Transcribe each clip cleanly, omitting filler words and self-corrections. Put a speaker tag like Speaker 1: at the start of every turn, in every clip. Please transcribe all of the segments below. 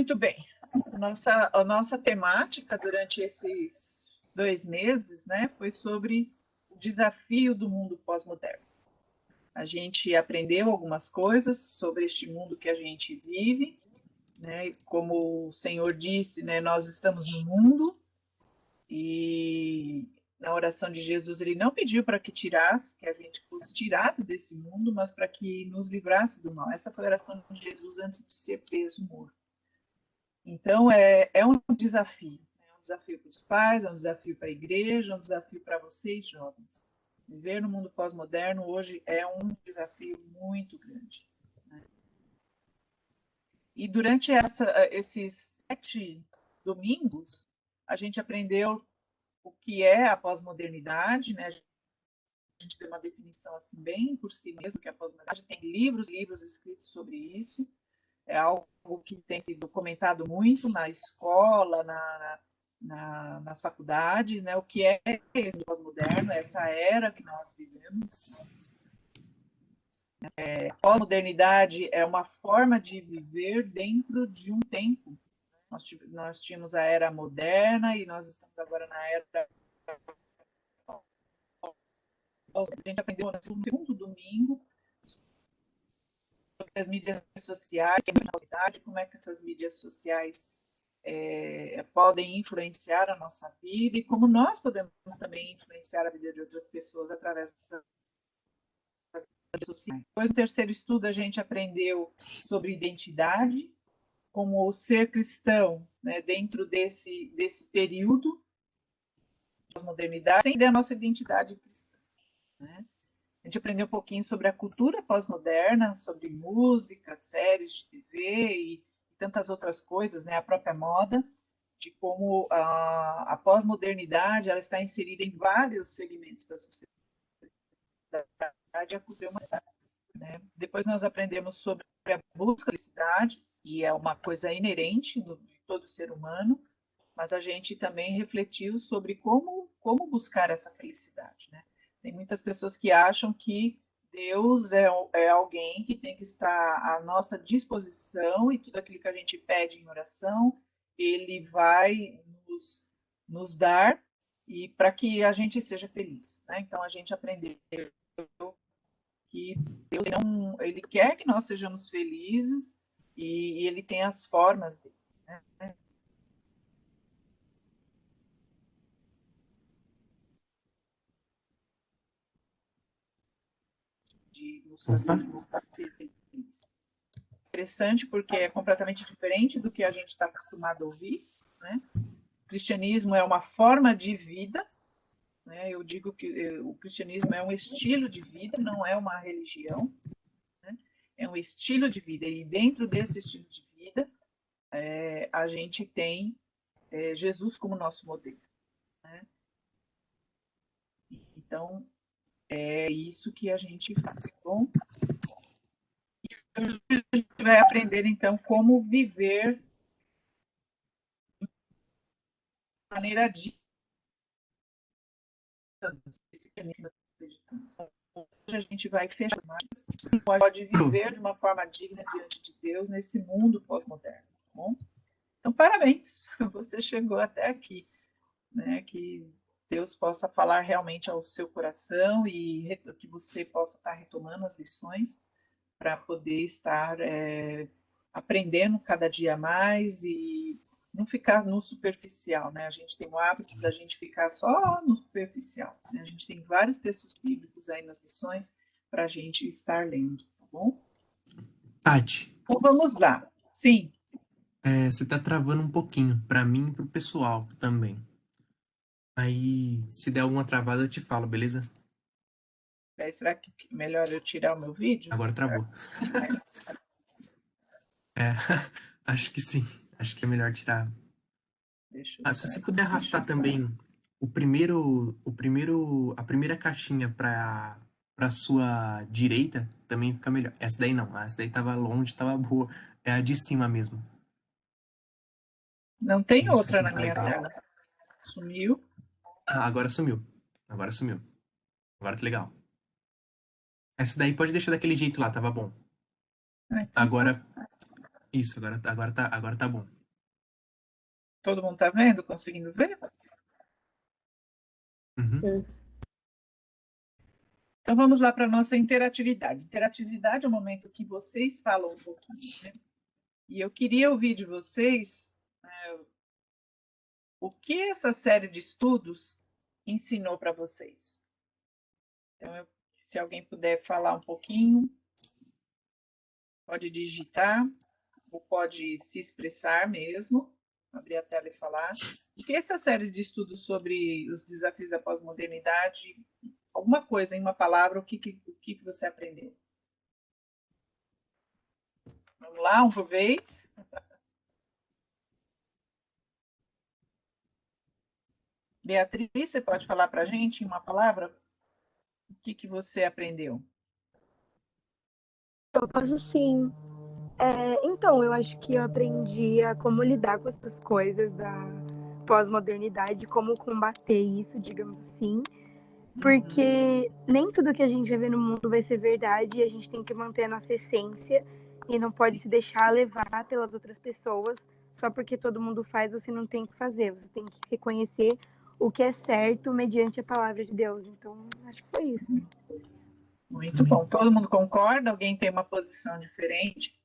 Speaker 1: Muito bem. A nossa temática durante esses 2 meses, né, foi sobre o desafio do mundo pós-moderno. A gente aprendeu algumas coisas sobre este mundo que a gente vive, né? Como o Senhor disse, né, nós estamos no mundo e na oração de Jesus ele não pediu para que tirasse, que a gente fosse tirado desse mundo, mas para que nos livrasse do mal. Essa foi a oração de Jesus antes de ser preso, morto. Então, é um desafio. É um desafio para os pais, é um desafio para a igreja, é um desafio para vocês, jovens. Viver no mundo pós-moderno hoje é um desafio muito grande. Né? E durante esses 7 domingos, a gente aprendeu o que é a pós-modernidade, né? A gente tem uma definição assim bem por si mesmo, que é a pós-modernidade. Tem livros escritos sobre isso. É algo que tem sido comentado muito na escola, nas faculdades, né? O que é esse pós-moderno, essa era que nós vivemos. A pós-modernidade é uma forma de viver dentro de um tempo. Nós tínhamos a era moderna e nós estamos agora na era. A gente aprendeu no segundo domingo sobre as mídias sociais, como é que essas mídias sociais podem influenciar a nossa vida e como nós podemos também influenciar a vida de outras pessoas através das redes sociais. Depois, no terceiro estudo, a gente aprendeu sobre identidade, como o ser cristão, né, dentro desse período da modernidade, sem a nossa identidade cristã. Né? A gente aprendeu um pouquinho sobre a cultura pós-moderna, sobre música, séries de TV e tantas outras coisas, né? A própria moda, de como a pós-modernidade ela está inserida em vários segmentos da sociedade, a cultura humanidade. Né? Depois nós aprendemos sobre a busca da felicidade, e é uma coisa inerente de todo ser humano, mas a gente também refletiu sobre como buscar essa felicidade. Né? Tem muitas pessoas que acham que Deus é alguém que tem que estar à nossa disposição e tudo aquilo que a gente pede em oração, ele vai nos dar e para que a gente seja feliz. Né? Então a gente aprendeu que Deus ele quer que nós sejamos felizes e ele tem as formas dele. Né? De nos fazer felizes. Interessante porque é completamente diferente do que a gente está acostumado a ouvir. Né? O cristianismo é uma forma de vida. Né? Eu digo que o cristianismo é um estilo de vida, não é uma religião. Né? É um estilo de vida. E dentro desse estilo de vida, a gente tem Jesus como nosso modelo. Né? Então, é isso que a gente faz. Tá bom? Hoje a gente vai aprender, então, como viver de maneira digna. Hoje a gente vai fechar as marcas, pode viver de uma forma digna diante de Deus nesse mundo pós-moderno. Tá bom? Então, parabéns, você chegou até aqui. Né? Que Deus possa falar realmente ao seu coração e que você possa estar retomando as lições para poder estar aprendendo cada dia mais e não ficar no superficial, né? A gente tem o hábito da gente ficar só no superficial. Né? A gente tem vários textos bíblicos aí nas lições para a gente estar lendo, tá bom?
Speaker 2: Tati,
Speaker 1: Então vamos lá. Sim.
Speaker 2: você tá travando um pouquinho, pra mim e pro pessoal também. Aí, se der alguma travada, eu te falo, beleza?
Speaker 1: Será que é melhor eu tirar o meu vídeo?
Speaker 2: Agora travou. É, acho que sim. Acho que é melhor tirar.
Speaker 1: Deixa eu
Speaker 2: Se você
Speaker 1: sair.
Speaker 2: puder arrastar também a primeira caixinha pra sua direita, também fica melhor. Essa daí não, essa daí tava longe, tava boa. É a de cima mesmo.
Speaker 1: Não tem
Speaker 2: Isso,
Speaker 1: outra
Speaker 2: assim
Speaker 1: na
Speaker 2: tá
Speaker 1: minha
Speaker 2: legal.
Speaker 1: tela. Sumiu.
Speaker 2: Ah, agora sumiu. Agora sumiu. Agora tá legal. Essa daí pode deixar daquele jeito lá, tava bom.
Speaker 1: Ah, então tá.
Speaker 2: Agora, isso, agora tá bom.
Speaker 1: Todo mundo está vendo, conseguindo ver?
Speaker 2: Uhum.
Speaker 3: Sim.
Speaker 1: Então vamos lá para a nossa interatividade. Interatividade é o momento que vocês falam um pouquinho, né? E eu queria ouvir de vocês o que essa série de estudos ensinou para vocês. Então, se alguém puder falar um pouquinho, pode digitar ou pode se expressar mesmo, abrir a tela e falar. O que essa série de estudos sobre os desafios da pós-modernidade, alguma coisa em uma palavra, o que você aprendeu? Vamos lá, um por vez. Beatriz, você pode falar para a gente em uma palavra o que você aprendeu?
Speaker 3: Eu posso sim. Então, eu acho que eu aprendi a como lidar com essas coisas da pós-modernidade, como combater isso, digamos assim. Porque nem tudo que a gente vai ver no mundo vai ser verdade e a gente tem que manter a nossa essência e não pode
Speaker 1: Sim.
Speaker 3: se deixar levar pelas outras pessoas. Só porque todo mundo faz, você não tem que fazer. Você tem que reconhecer o que é certo mediante a palavra de Deus. Então, acho que foi isso.
Speaker 1: Muito bom. Todo mundo concorda? Alguém tem uma posição diferente?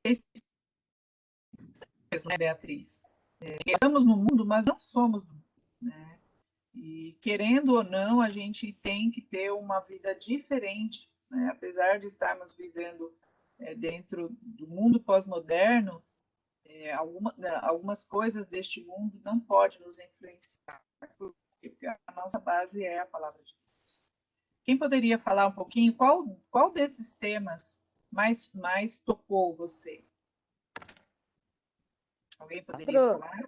Speaker 1: Esse mesmo, né, Beatriz? Estamos no mundo, mas não somos do mundo, né? E querendo ou não, a gente tem que ter uma vida diferente, né? Apesar de estarmos vivendo dentro do mundo pós-moderno, algumas coisas deste mundo não podem nos influenciar, porque a nossa base é a palavra de Deus. Quem poderia falar um pouquinho qual desses temas mais tocou você? Alguém poderia
Speaker 4: Pro,
Speaker 1: falar?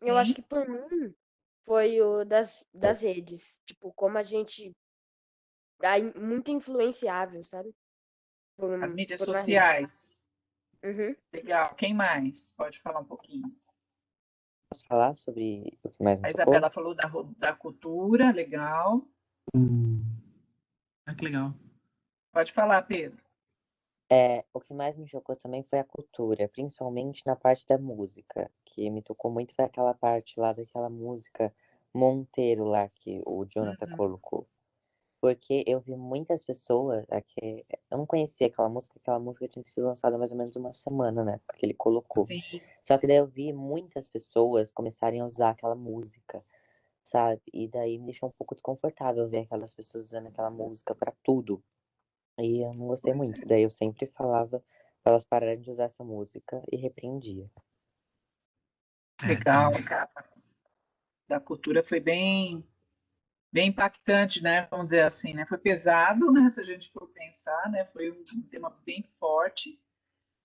Speaker 4: eu acho
Speaker 1: Sim,
Speaker 4: que por mim foi o das redes. Tipo, como a gente é muito influenciável, sabe?
Speaker 1: as mídias
Speaker 4: Por uma rede.
Speaker 1: sociais.
Speaker 4: Uhum.
Speaker 1: Legal. Quem mais? Pode falar um pouquinho.
Speaker 5: Posso falar sobre o que mais me
Speaker 1: A
Speaker 5: tocou?
Speaker 1: Isabela falou da cultura, legal.
Speaker 2: Ah, que legal.
Speaker 1: Pode falar, Pedro.
Speaker 5: O que mais me chocou também foi a cultura, principalmente na parte da música, que me tocou muito foi aquela parte lá daquela música Monteiro lá que o Jonathan colocou. Porque eu vi muitas pessoas aqui, eu não conhecia aquela música tinha sido lançada há mais ou menos uma semana, né, porque ele colocou.
Speaker 1: Sim,
Speaker 5: Só que daí eu vi muitas pessoas começarem a usar aquela música, sabe? E daí me deixou um pouco desconfortável ver aquelas pessoas usando aquela música pra tudo. E eu não gostei
Speaker 1: pois
Speaker 5: muito.
Speaker 1: é.
Speaker 5: Daí eu sempre falava pra elas pararem de usar essa música e repreendia.
Speaker 1: Legal.
Speaker 2: Tenso.
Speaker 1: Da cultura foi bem impactante, né? Vamos dizer assim, né? Foi pesado, né? Se a gente for pensar, né? Foi um tema bem forte,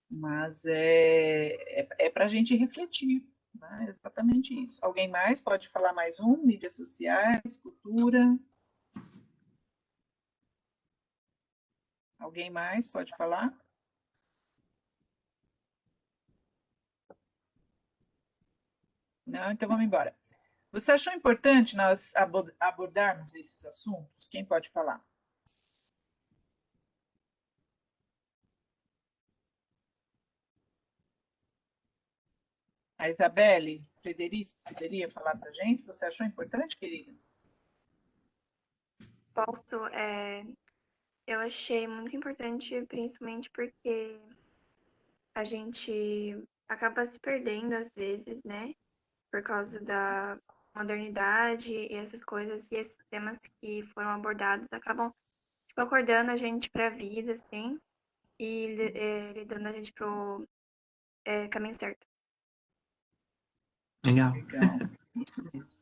Speaker 1: mas é para a gente refletir, né? Exatamente isso. Alguém mais pode falar mais um? Mídias sociais, cultura. Alguém mais pode falar? Não, então vamos embora. Você achou importante nós abordarmos esses assuntos? Quem pode falar? A Isabelle Frederici poderia falar para a gente? Você achou importante, querida?
Speaker 6: Posso, eu achei muito importante, principalmente porque a gente acaba se perdendo às vezes, né? Por causa da modernidade e essas coisas, e esses temas que foram abordados acabam, tipo, acordando a gente para a vida, assim, e lidando a gente pro caminho certo.
Speaker 2: Legal.
Speaker 1: Legal. Isso mesmo.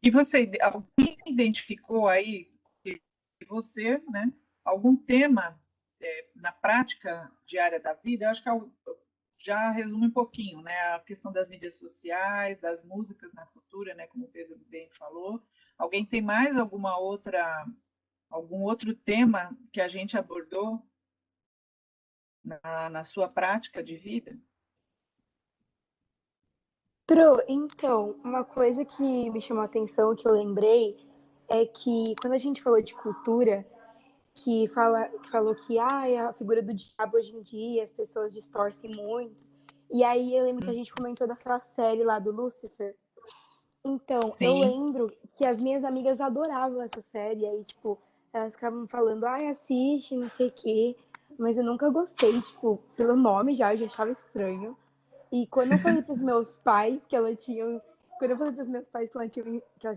Speaker 1: E você, alguém identificou aí que você, né, algum tema na prática diária da vida? Eu acho que já resume um pouquinho, né, a questão das mídias sociais, das músicas na cultura, né, como o Pedro bem falou. Alguém tem mais algum outro tema que a gente abordou na sua prática de vida?
Speaker 3: Então, uma coisa que me chamou a atenção, que eu lembrei, é que quando a gente falou de cultura, que falou que a figura do diabo hoje em dia, as pessoas distorcem muito. E aí eu lembro que a gente comentou daquela série lá do Lucifer. Então, eu
Speaker 1: Sim.
Speaker 3: lembro que as minhas amigas adoravam essa série, aí, tipo, elas ficavam falando, assiste, não sei o quê, mas eu nunca gostei, tipo, pelo nome já, eu já achava estranho. E quando eu falei pros meus pais que elas tinham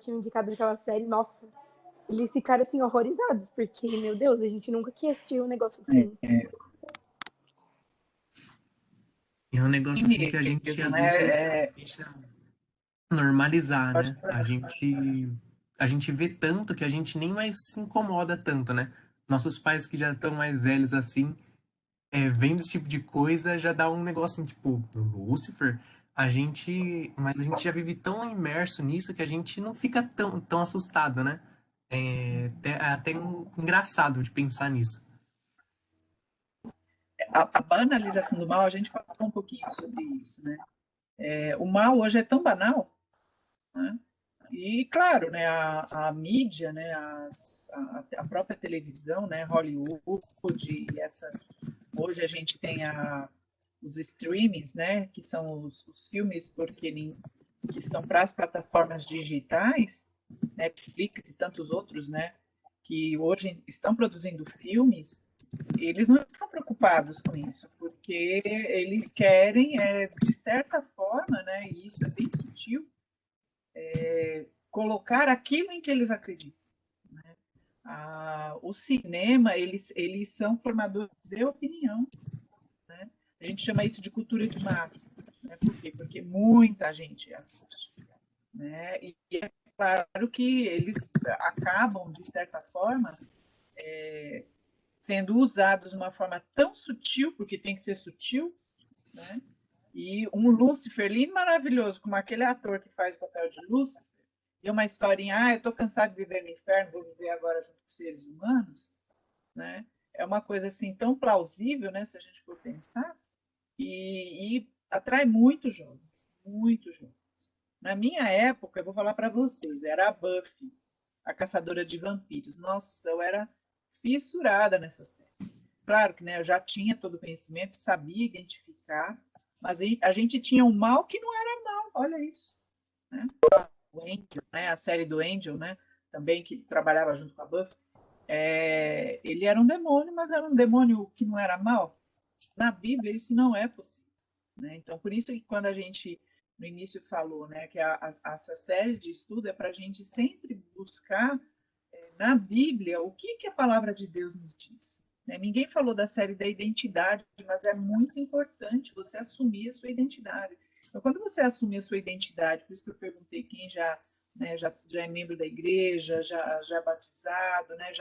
Speaker 3: indicado aquela série, nossa, eles ficaram, assim, horrorizados, porque, meu Deus, a gente nunca quis assistir um negócio assim.
Speaker 2: É um negócio assim que a gente
Speaker 1: Mesmo,
Speaker 2: às
Speaker 1: né?
Speaker 2: vezes deixa normalizar,
Speaker 1: Pode
Speaker 2: né?
Speaker 1: falar.
Speaker 2: A gente vê tanto que a gente nem mais se incomoda tanto, né? Nossos pais que já estão mais velhos assim, vendo esse tipo de coisa, já dá um negócio assim, tipo, Lúcifer, mas a gente já vive tão imerso nisso que a gente não fica tão assustado, né? É até engraçado de pensar nisso.
Speaker 1: A banalização do mal, a gente falou um pouquinho sobre isso, né? O mal hoje é tão banal, né? E, claro, né, a mídia, né, a própria televisão, né, Hollywood, e hoje a gente tem os streamings, né, que são os filmes que são para as plataformas digitais, Netflix e tantos outros, né, que hoje estão produzindo filmes, eles não estão preocupados com isso, porque eles querem, de certa forma, né, e isso é bem sutil, colocar aquilo em que eles acreditam. Né? O cinema, eles são formadores de opinião. Né? A gente chama isso de cultura de massa. Né? Por quê? Porque muita gente assiste. Né? E é claro que eles acabam, de certa forma, sendo usados de uma forma tão sutil, porque tem que ser sutil, né? E um Lúcifer lindo, maravilhoso, como aquele ator que faz o papel de Lúcifer, e uma historinha, eu estou cansado de viver no inferno, vou viver agora junto com seres humanos, né? É uma coisa assim tão plausível, né, se a gente for pensar, e atrai muitos jovens, muitos jovens. Na minha época, eu vou falar para vocês, era a Buffy, a caçadora de vampiros. Nossa, eu era fissurada nessa série. Claro que, né, eu já tinha todo o conhecimento, sabia identificar, mas a gente tinha um mal que não era mal, olha isso. Né? O Angel, né, a série do Angel, né, também que trabalhava junto com a Buffy, ele era um demônio, mas era um demônio que não era mal. Na Bíblia isso não é possível. Né? Então, por isso que quando a gente no início falou, né, que essa série de estudo é para a gente sempre buscar na Bíblia o que a palavra de Deus nos diz. Né? Ninguém falou da série da identidade, mas é muito importante você assumir a sua identidade. Então, quando você assumir a sua identidade, por isso que eu perguntei quem já é membro da igreja, já é batizado, né,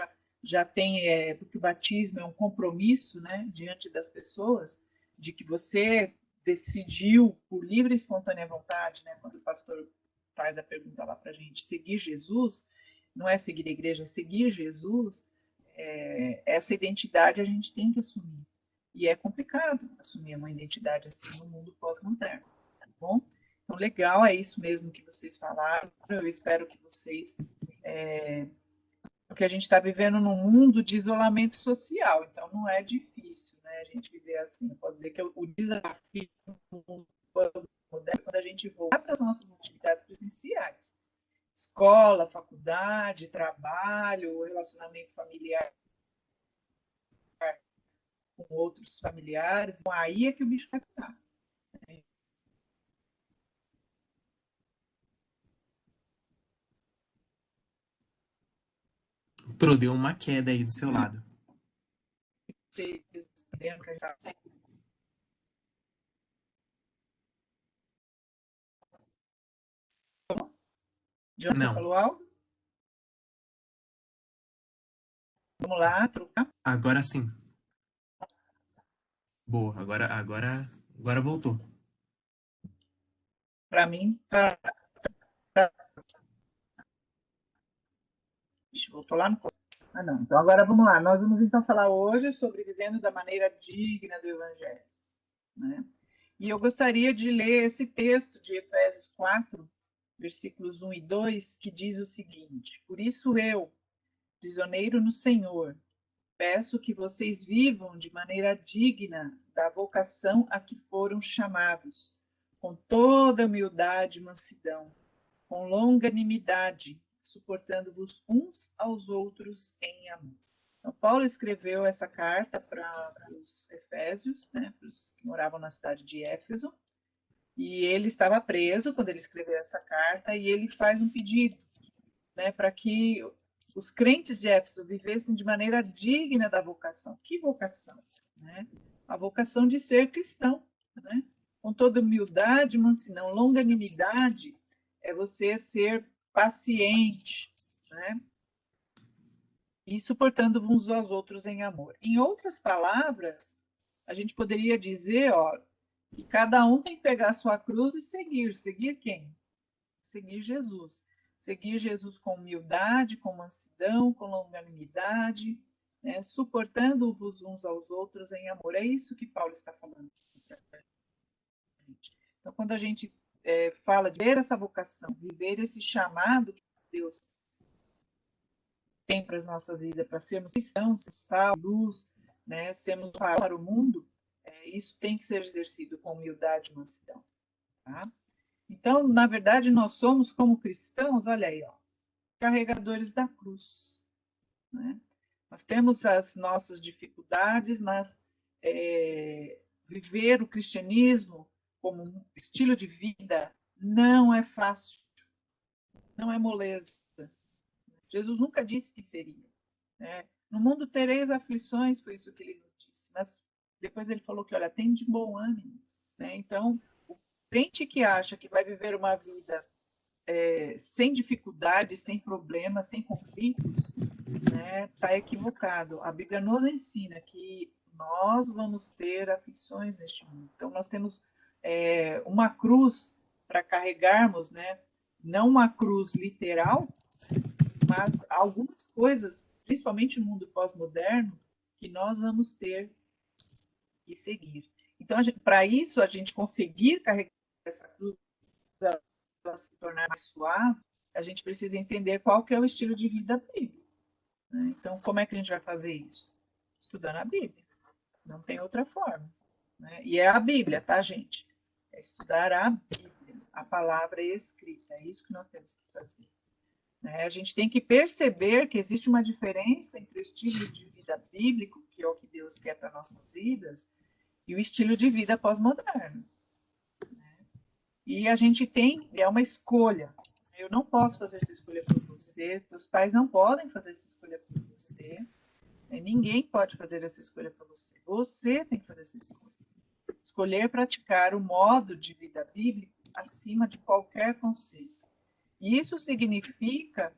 Speaker 1: já tem, porque o batismo é um compromisso, né, diante das pessoas, de que você decidiu por livre e espontânea vontade, né, quando o pastor faz a pergunta lá para a gente, seguir Jesus, não é seguir a igreja, é seguir Jesus, essa identidade a gente tem que assumir. E é complicado assumir uma identidade assim no mundo pós-moderno, tá bom? Então, legal, é isso mesmo que vocês falaram. Eu espero que vocês. Porque a gente está vivendo num mundo de isolamento social, então não é difícil, né? A gente viver assim. Eu posso dizer que o desafio do mundo moderno é quando a gente voltar para as nossas atividades presenciais. Escola, faculdade, trabalho, relacionamento familiar com outros familiares, então, aí é que o bicho vai pegar. Né?
Speaker 2: Pro, deu uma queda aí do seu lado.
Speaker 1: Já você
Speaker 2: Não.
Speaker 1: falou algo? Vamos lá, trocar.
Speaker 2: Agora sim. Boa, agora voltou.
Speaker 1: Para mim, tá. Ixi, voltou lá no. Ah, não. Então, agora vamos lá. Nós vamos então falar hoje sobre vivendo da maneira digna do Evangelho. Né? E eu gostaria de ler esse texto de Efésios 4, versículos 1 e 2, que diz o seguinte: Por isso eu, prisioneiro no Senhor, peço que vocês vivam de maneira digna da vocação a que foram chamados, com toda humildade e mansidão, com longanimidade, suportando-vos uns aos outros em amor. Então, Paulo escreveu essa carta para os Efésios, né, para os que moravam na cidade de Éfeso, e ele estava preso quando ele escreveu essa carta, e ele faz um pedido, né, para que os crentes de Éfeso vivessem de maneira digna da vocação. Que vocação? Né? A vocação de ser cristão, né? Com toda humildade, mansidão, longanimidade, é você ser paciente, né? E suportando uns aos outros em amor. Em outras palavras, a gente poderia dizer, ó, que cada um tem que pegar a sua cruz e seguir. Seguir quem? Seguir Jesus. Seguir Jesus com humildade, com mansidão, com longanimidade, né? Suportando-vos uns aos outros em amor. É isso que Paulo está falando. Então, quando a gente fala de ver essa vocação, viver esse chamado que Deus tem para as nossas vidas, para sermos cristãos, sal, luz, né? Sermos para o mundo, isso tem que ser exercido com humildade e mansidão. Tá? Então, na verdade, nós somos, como cristãos, olha aí, ó, carregadores da cruz. Né? Nós temos as nossas dificuldades, mas viver o cristianismo como um estilo de vida não é fácil, não é moleza. Jesus nunca disse que seria. Né? No mundo tereis aflições, foi isso que ele nos disse, mas depois ele falou que, olha, tem de bom ânimo. Né? Então, o crente que acha que vai viver uma vida sem dificuldades, sem problemas, sem conflitos, né, está equivocado. A Bíblia nos ensina que nós vamos ter aflições neste mundo. Então, nós temos uma cruz para carregarmos, né? Não uma cruz literal, mas algumas coisas, principalmente no mundo pós-moderno, que nós vamos ter que seguir. Então, para isso, a gente conseguir carregar essa cruz, para se tornar mais suave, a gente precisa entender qual que é o estilo de vida bíblico. Né? Então, como é que a gente vai fazer isso? Estudando a Bíblia. Não tem outra forma. Né? E é a Bíblia, tá, gente? É estudar a Bíblia, a palavra escrita. É isso que nós temos que fazer. Né? A gente tem que perceber que existe uma diferença entre o estilo de vida bíblico, que é o que Deus quer para nossas vidas, e o estilo de vida pós-moderno. E a gente tem, é uma escolha. Eu não posso fazer essa escolha por você, teus pais não podem fazer essa escolha por você, ninguém pode fazer essa escolha por você. Você tem que fazer essa escolha. Escolher praticar o modo de vida bíblico acima de qualquer conceito. E isso significa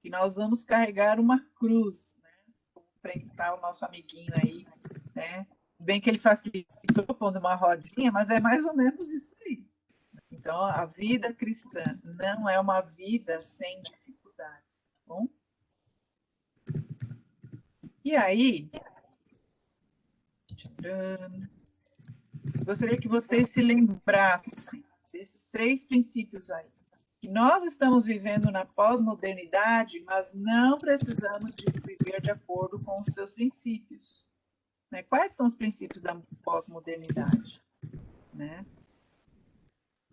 Speaker 1: que nós vamos carregar uma cruz, né? Como enfrentar o nosso amiguinho aí, né? Bem que ele facilitou pondo uma rodinha, mas é mais ou menos isso aí. Então, a vida cristã não é uma vida sem dificuldades, tá bom? E aí, gostaria que vocês se lembrassem desses 3 princípios aí. Que nós estamos vivendo na pós-modernidade, mas não precisamos de viver de acordo com os seus princípios. Né? Quais são os princípios da pós-modernidade? Né?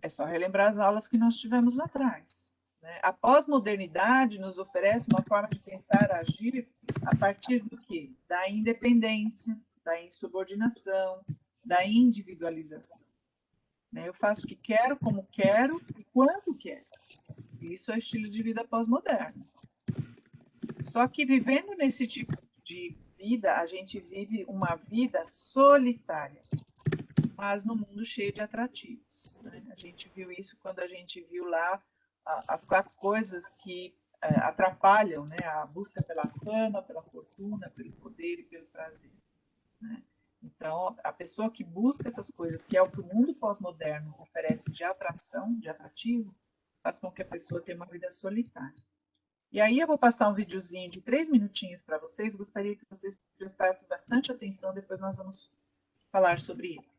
Speaker 1: É só relembrar as aulas que nós tivemos lá atrás. Né? A pós-modernidade nos oferece uma forma de pensar, agir, a partir do quê? Da independência, da insubordinação, da individualização. Né? Eu faço o que quero, como quero e quando quero. Isso é o estilo de vida pós-moderno. Só que vivendo nesse tipo de vida, a gente vive uma vida solitária, mas no mundo cheio de atrativos. Né? A gente viu isso quando a gente viu lá as 4 coisas que atrapalham, né? A busca pela fama, pela fortuna, pelo poder e pelo prazer. Né? Então, a pessoa que busca essas coisas, que é o que o mundo pós-moderno oferece de atração, de atrativo, faz com que a pessoa tenha uma vida solitária. E aí eu vou passar um videozinho de 3 minutinhos para vocês, gostaria que vocês prestassem bastante atenção, depois nós vamos falar sobre ele.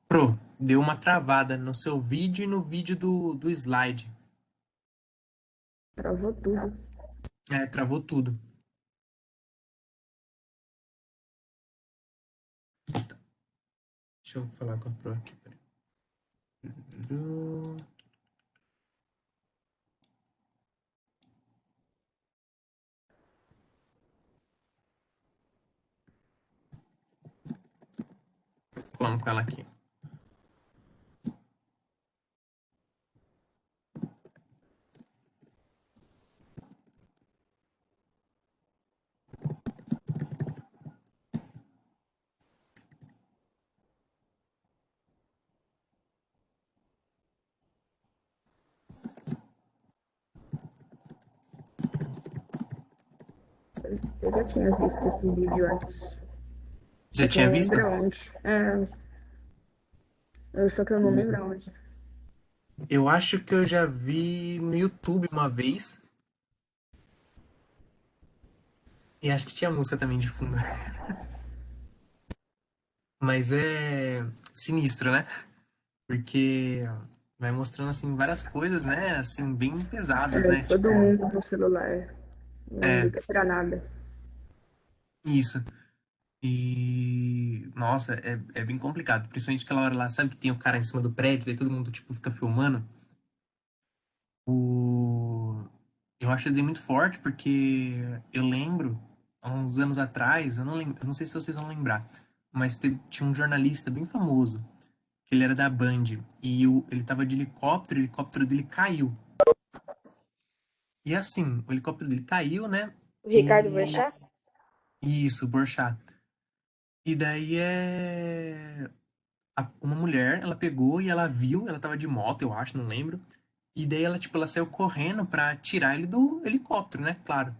Speaker 2: Pro, deu uma travada no seu vídeo e no vídeo do slide.
Speaker 3: Travou tudo.
Speaker 2: É, travou tudo. Deixa eu falar com a Pro aqui, peraí. Falando com ela aqui.
Speaker 3: Eu já tinha visto esse vídeo antes.
Speaker 2: Já
Speaker 3: Só que eu
Speaker 2: tinha
Speaker 3: não
Speaker 2: visto?
Speaker 3: lembro onde. Só que eu não lembro onde.
Speaker 2: Eu acho que eu já vi no YouTube uma vez. E acho que tinha música também de fundo. Mas é sinistro, né? Porque vai mostrando, assim, várias coisas, né? Assim, bem pesadas, né?
Speaker 3: Todo
Speaker 2: Tipo,
Speaker 3: mundo no celular. Não
Speaker 2: é,
Speaker 3: liga pra nada.
Speaker 2: isso. E, nossa, é bem complicado. Principalmente aquela hora lá, sabe que tem o cara em cima do prédio, daí todo mundo, tipo, fica filmando. O... Eu acho isso aí muito forte, porque eu lembro, há uns anos atrás, eu não lembro, eu não sei se vocês vão lembrar, mas tinha um jornalista bem famoso, que ele era da Band, e ele tava de helicóptero, o helicóptero dele caiu. E assim, o helicóptero dele caiu, né?
Speaker 4: O Ricardo
Speaker 2: E
Speaker 4: Boechat?
Speaker 2: isso, Borchá. E daí uma mulher, ela pegou e ela viu, ela tava de moto, eu acho, não lembro. E daí ela, tipo, ela saiu correndo pra tirar ele do helicóptero, né? Claro.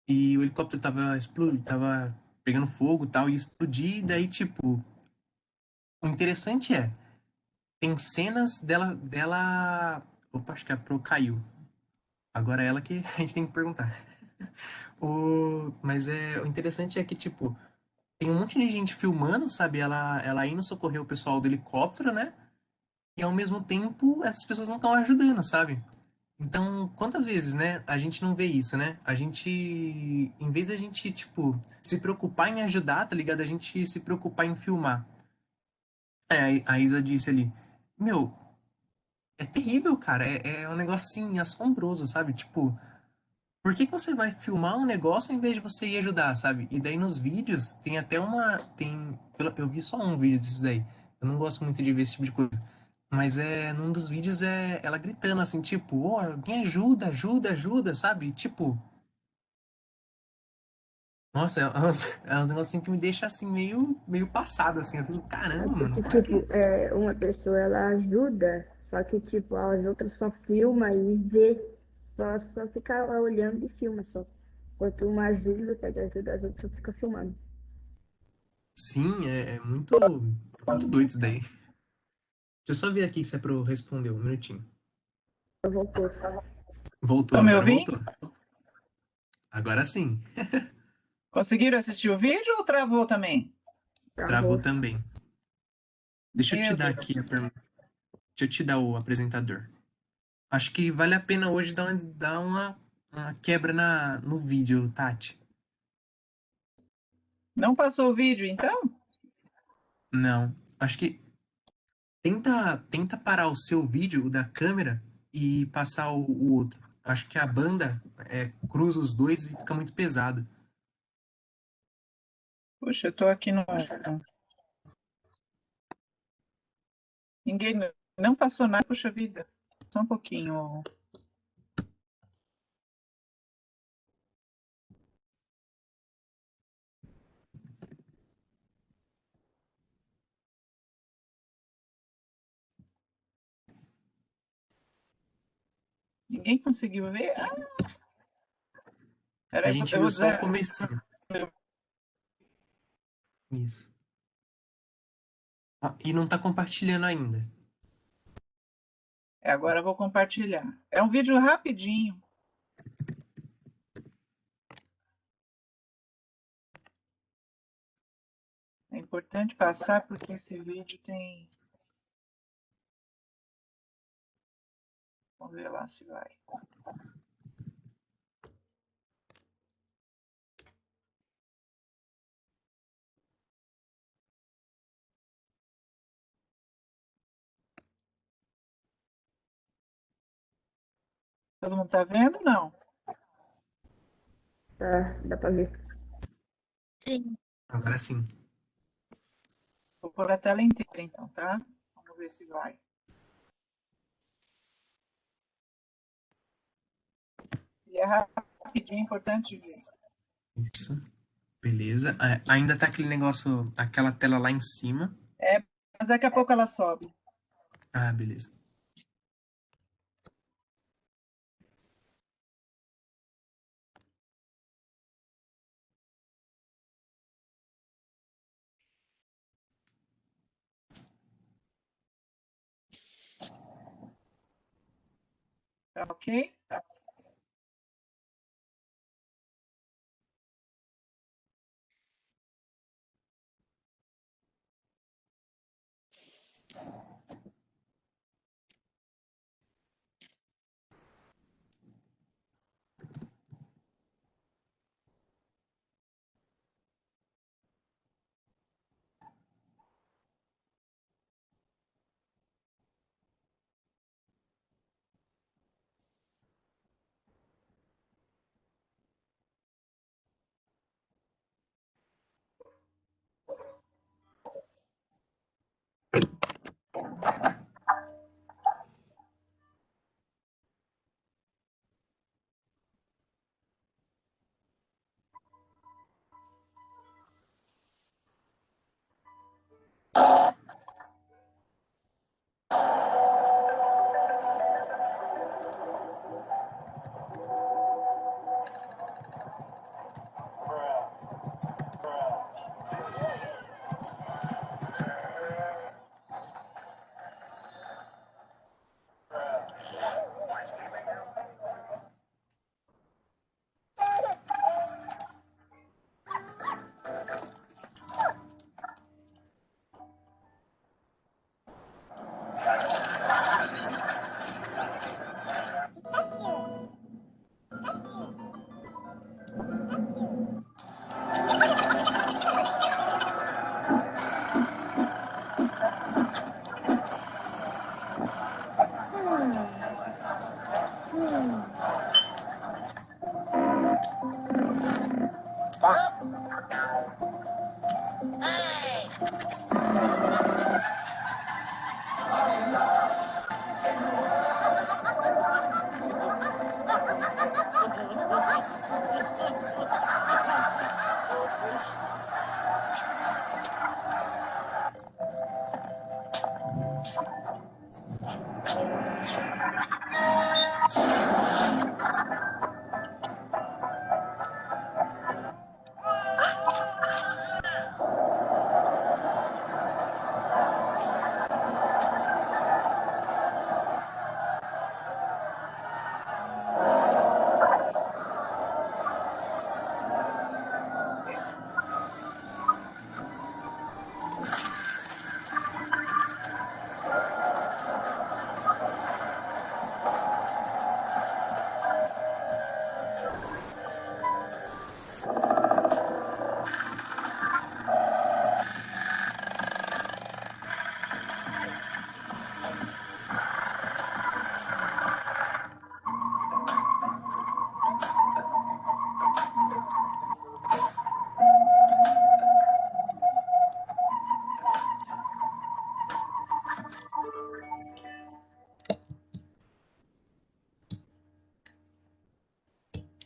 Speaker 2: E o helicóptero tava explodindo, tava pegando fogo e tal, e explodir. E daí, tipo, o interessante tem cenas dela. Opa, acho que a Pro caiu. Agora é ela que a gente tem que perguntar. Mas o interessante é que, tipo, tem um monte de gente filmando, sabe? Ela indo socorrer o pessoal do helicóptero, né? E ao mesmo tempo, essas pessoas não estão ajudando, sabe? Então, quantas vezes, né, a gente não vê isso, né? A gente, em vez da gente, tipo, se preocupar em ajudar, tá ligado? A gente se preocupar em filmar. A Isa disse ali, meu, é terrível, cara. É um negócio, assim, assombroso, sabe? Tipo, por que que você vai filmar um negócio em vez de você ir ajudar, sabe? E daí nos vídeos tem até eu vi só um vídeo desses daí. Eu não gosto muito de ver esse tipo de coisa. Mas num dos vídeos ela gritando assim, tipo, oh, alguém ajuda, ajuda, ajuda, sabe? Tipo, nossa, é uns negócios assim que me deixa assim, meio passado, assim. Eu fico, caramba, mano,
Speaker 3: Porque,
Speaker 2: pra
Speaker 3: tipo,
Speaker 2: quê?
Speaker 3: uma pessoa ela ajuda, só que, tipo, as outras só filma e vê. Só fica lá olhando e filma só. Enquanto uma ajuda, pede ajuda, as outras só ficam filmando.
Speaker 2: Sim, é muito doido isso daí. Deixa eu só ver aqui se é pro responder um minutinho.
Speaker 3: Eu voltou.
Speaker 2: Voltou,
Speaker 1: Estão me
Speaker 2: agora
Speaker 1: ouvindo?
Speaker 2: voltou. Agora sim,
Speaker 1: Conseguiram assistir o vídeo ou travou também?
Speaker 2: travou
Speaker 3: Travou.
Speaker 2: também. Deixa eu te
Speaker 1: Meu
Speaker 2: dar
Speaker 1: Deus.
Speaker 2: aqui deixa eu te dar o apresentador. Acho que vale a pena hoje dar uma quebra no vídeo, Tati.
Speaker 1: Não passou o vídeo, então?
Speaker 2: Não. Acho que tenta parar o seu vídeo, o da câmera, e passar o outro. Acho que a banda cruza os dois e fica muito pesado.
Speaker 1: Puxa, eu tô aqui no. Ninguém. Não passou nada, puxa vida. Só um pouquinho. Ninguém conseguiu ver? Ah,
Speaker 2: A
Speaker 1: peraí,
Speaker 2: gente
Speaker 1: eu
Speaker 2: viu
Speaker 1: vou
Speaker 2: só o
Speaker 1: dizer.
Speaker 2: comecinho. Isso. Ah, e não tá compartilhando ainda.
Speaker 1: Agora eu vou compartilhar. É um vídeo rapidinho. importante passar, porque esse vídeo tem... Vamos ver lá se vai. Todo mundo está vendo? Não.
Speaker 4: Dá pra ver.
Speaker 6: Sim.
Speaker 2: Agora sim.
Speaker 1: Vou pôr a tela inteira, então, tá? Vamos ver se vai. E é rapidinho, importante ver.
Speaker 2: Isso. Beleza. Ainda tá aquele negócio, aquela tela lá em cima.
Speaker 1: Mas daqui a pouco ela sobe.
Speaker 2: Ah, beleza.
Speaker 1: Tá ok?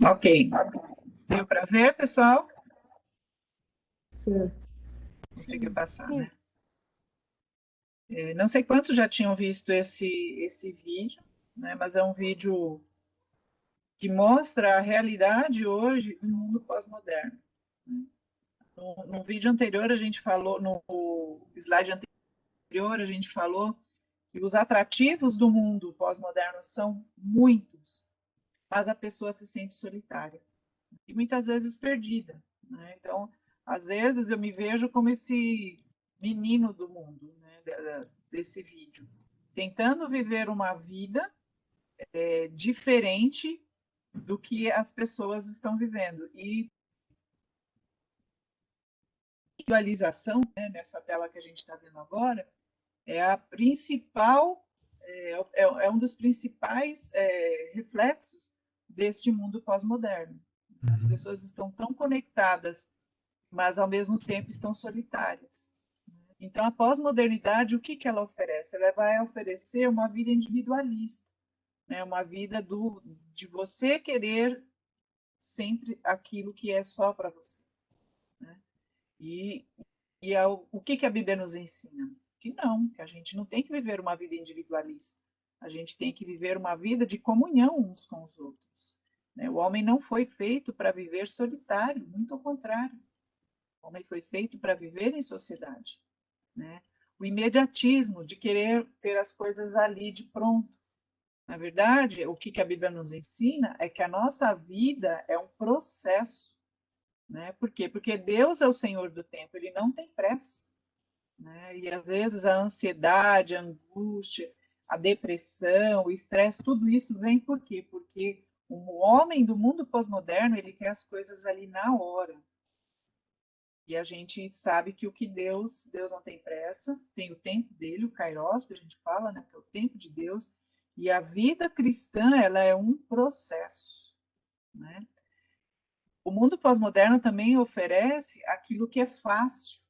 Speaker 1: Ok. Deu para ver, pessoal?
Speaker 4: Sim.
Speaker 1: Conseguiu passar, né? Não sei quantos já tinham visto esse vídeo, né? Mas é um vídeo que mostra a realidade hoje do mundo pós-moderno. No vídeo anterior, a gente falou, no slide anterior, a gente falou que os atrativos do mundo pós-moderno são muitos, mas a pessoa se sente solitária e muitas vezes perdida, né? Então, às vezes eu me vejo como esse menino do mundo, né, desse vídeo, tentando viver uma vida diferente do que as pessoas estão vivendo. E a visualização, né, nessa tela que a gente está vendo agora, é a principal, é um dos principais reflexos deste mundo pós-moderno. As pessoas estão tão conectadas, mas ao mesmo tempo estão solitárias. Então, a pós-modernidade, o que ela oferece? Ela vai oferecer uma vida individualista, né? Uma vida de você querer sempre aquilo que é só para você. Né? E o que a Bíblia nos ensina? Que a gente não tem que viver uma vida individualista. A gente tem que viver uma vida de comunhão uns com os outros. Né? O homem não foi feito para viver solitário, muito ao contrário. O homem foi feito para viver em sociedade. Né? O imediatismo de querer ter as coisas ali de pronto. Na verdade, o que a Bíblia nos ensina é que a nossa vida é um processo. Né? Por quê? Porque Deus é o Senhor do tempo, Ele não tem pressa. Né? E às vezes a ansiedade, a angústia, a depressão, o estresse, tudo isso vem por quê? Porque o homem do mundo pós-moderno, ele quer as coisas ali na hora. E a gente sabe que o que Deus não tem pressa, tem o tempo dele, o kairos, que a gente fala, né, que é o tempo de Deus, e a vida cristã, ela é um processo, né? O mundo pós-moderno também oferece aquilo que é fácil,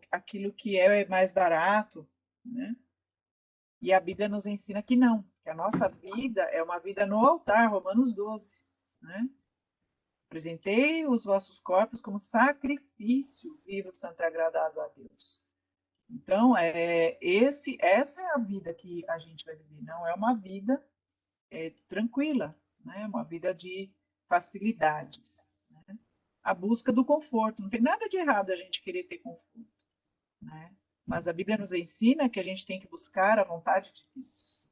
Speaker 1: aquilo que é mais barato, né? E a Bíblia nos ensina que não, que a nossa vida é uma vida no altar, Romanos 12, né? Apresentei os vossos corpos como sacrifício vivo, santo e agradável a Deus. Então, essa é a vida que a gente vai viver. Não é uma vida tranquila, né? Uma vida de facilidades. Né? A busca do conforto. Não tem nada de errado a gente querer ter conforto. Né? Mas a Bíblia nos ensina que a gente tem que buscar a vontade de Deus.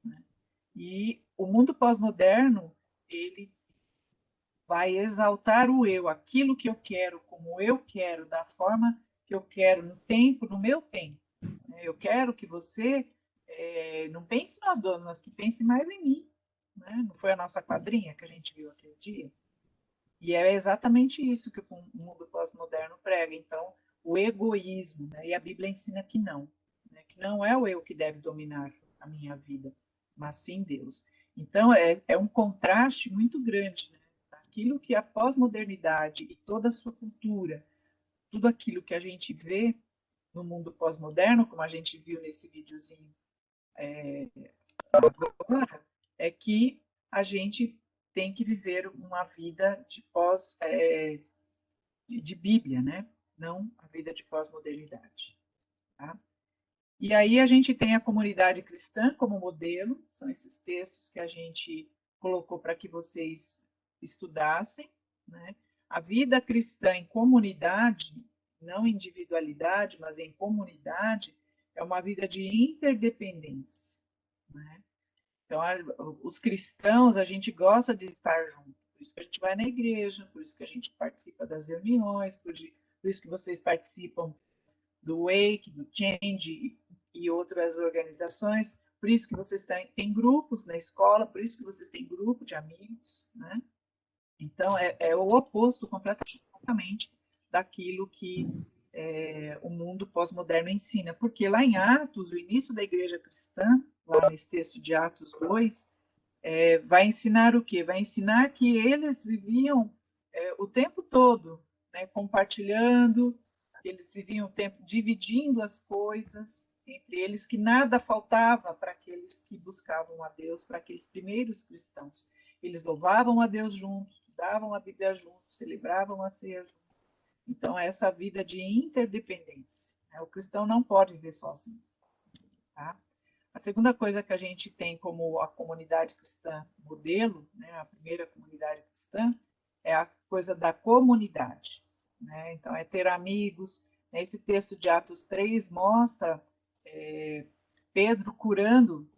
Speaker 1: Né? E o mundo pós-moderno, ele vai exaltar o eu, aquilo que eu quero, como eu quero, da forma que eu quero, no tempo, no meu tempo. Eu quero que você não pense nós dois, mas que pense mais em mim. Né? Não foi a nossa quadrinha que a gente viu aquele dia? E é exatamente isso que o mundo pós-moderno prega. Então, o egoísmo, né? E a Bíblia ensina que não. Né? Que não é o eu que deve dominar a minha vida, mas sim Deus. Então, é um contraste muito grande, né? Aquilo que a pós-modernidade e toda a sua cultura, tudo aquilo que a gente vê no mundo pós-moderno, como a gente viu nesse videozinho agora, é que a gente tem que viver uma vida de Bíblia, né? Não a vida de pós-modernidade. Tá? E aí a gente tem a comunidade cristã como modelo, são esses textos que a gente colocou para que vocês estudassem. Né? A vida cristã em comunidade, não individualidade, mas em comunidade, é uma vida de interdependência. Né? Então, os cristãos, a gente gosta de estar junto, por isso que a gente vai na igreja, por isso que a gente participa das reuniões, por isso que vocês participam do Wake, do Change e outras organizações, por isso que vocês têm grupos na escola, por isso que vocês têm grupo de amigos, né? Então, é o oposto completamente daquilo que o mundo pós-moderno ensina. Porque lá em Atos, o início da igreja cristã, lá nesse texto de Atos 2, vai ensinar o quê? Vai ensinar que eles viviam o tempo todo, né, compartilhando, que eles viviam o tempo dividindo as coisas entre eles, que nada faltava para aqueles que buscavam a Deus, para aqueles primeiros cristãos. Eles louvavam a Deus juntos, estudavam a Bíblia juntos, celebravam a ceia juntos. Então, essa vida de interdependência. Né? O cristão não pode viver sozinho. Tá? A segunda coisa que a gente tem como a comunidade cristã modelo, né, a primeira comunidade cristã, é a coisa da comunidade. Né? Então, é ter amigos. Né? Esse texto de Atos 3 mostra Pedro curando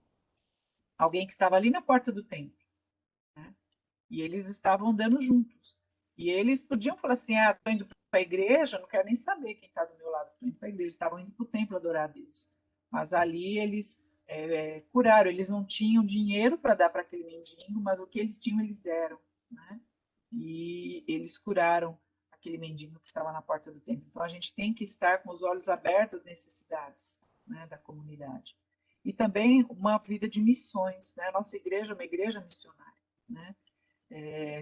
Speaker 1: alguém que estava ali na porta do templo. Né? E eles estavam andando juntos. E eles podiam falar assim, estou indo para para a igreja, não quero nem saber quem está do meu lado, estou indo para a igreja, estavam indo para o templo adorar a Deus. Mas ali eles curaram, eles não tinham dinheiro para dar para aquele mendigo, mas o que eles tinham, eles deram, né? E eles curaram aquele mendigo que estava na porta do templo. Então a gente tem que estar com os olhos abertos às necessidades, né, da comunidade. E também uma vida de missões, né? A nossa igreja é uma igreja missionária, né?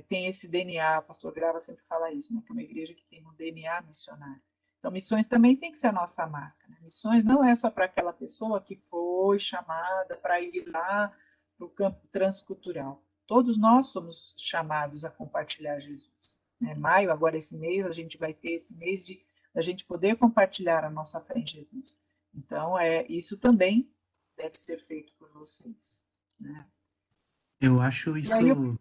Speaker 1: Tem esse DNA, o pastor Grava sempre fala isso, né? Que é uma igreja que tem um DNA missionário. Então, missões também tem que ser a nossa marca, né? Missões não é só para aquela pessoa que foi chamada para ir lá para o campo transcultural. Todos nós somos chamados a compartilhar Jesus. Né? Maio, agora esse mês, a gente vai ter esse mês de a gente poder compartilhar a nossa fé em Jesus. Então, isso também deve ser feito por vocês, né?
Speaker 2: Eu acho
Speaker 1: E aí,
Speaker 2: isso.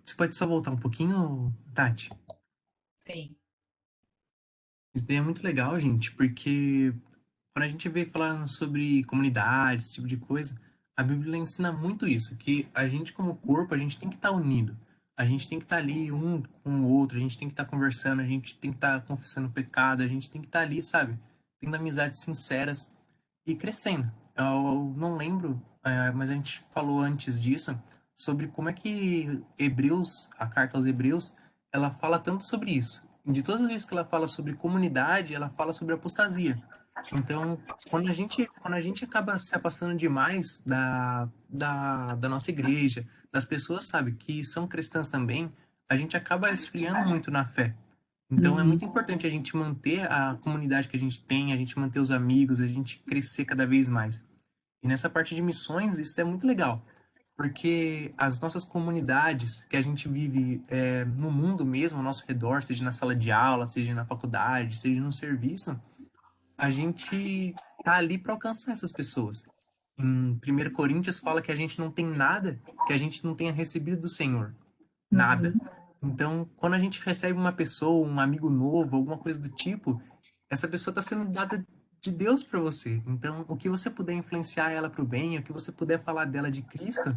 Speaker 2: Você pode só voltar um pouquinho, Tati?
Speaker 1: sim.
Speaker 2: Isso daí é muito legal, gente, porque quando a gente vê falando sobre comunidade, esse tipo de coisa, a Bíblia ensina muito isso, que a gente como corpo, a gente tem que estar unido. A gente tem que estar ali um com o outro, a gente tem que estar conversando, a gente tem que estar confessando o pecado, a gente tem que estar ali, sabe? Tendo amizades sinceras e crescendo. Eu não lembro, mas a gente falou antes disso, sobre como é que Hebreus, a carta aos Hebreus, ela fala tanto sobre isso. De todas as vezes que ela fala sobre comunidade, ela fala sobre apostasia. Então, quando a gente acaba se afastando demais da nossa igreja, das pessoas, sabe, que são cristãs também, a gente acaba esfriando muito na fé. Então, é
Speaker 1: Uhum.
Speaker 2: muito importante a gente manter a comunidade que a gente tem, a gente manter os amigos, a gente crescer cada vez mais. E nessa parte de missões, isso é muito legal, porque as nossas comunidades que a gente vive no mundo mesmo, ao nosso redor, seja na sala de aula, seja na faculdade, seja no serviço, a gente tá ali para alcançar essas pessoas. Em 1 Coríntios fala que a gente não tem nada que a gente não tenha recebido do Senhor. Nada.
Speaker 1: Uhum.
Speaker 2: Então, quando a gente recebe uma pessoa, um amigo novo, alguma coisa do tipo, essa pessoa está sendo dada de Deus para você. Então, o que você puder influenciar ela para o bem, o que você puder falar dela de Cristo,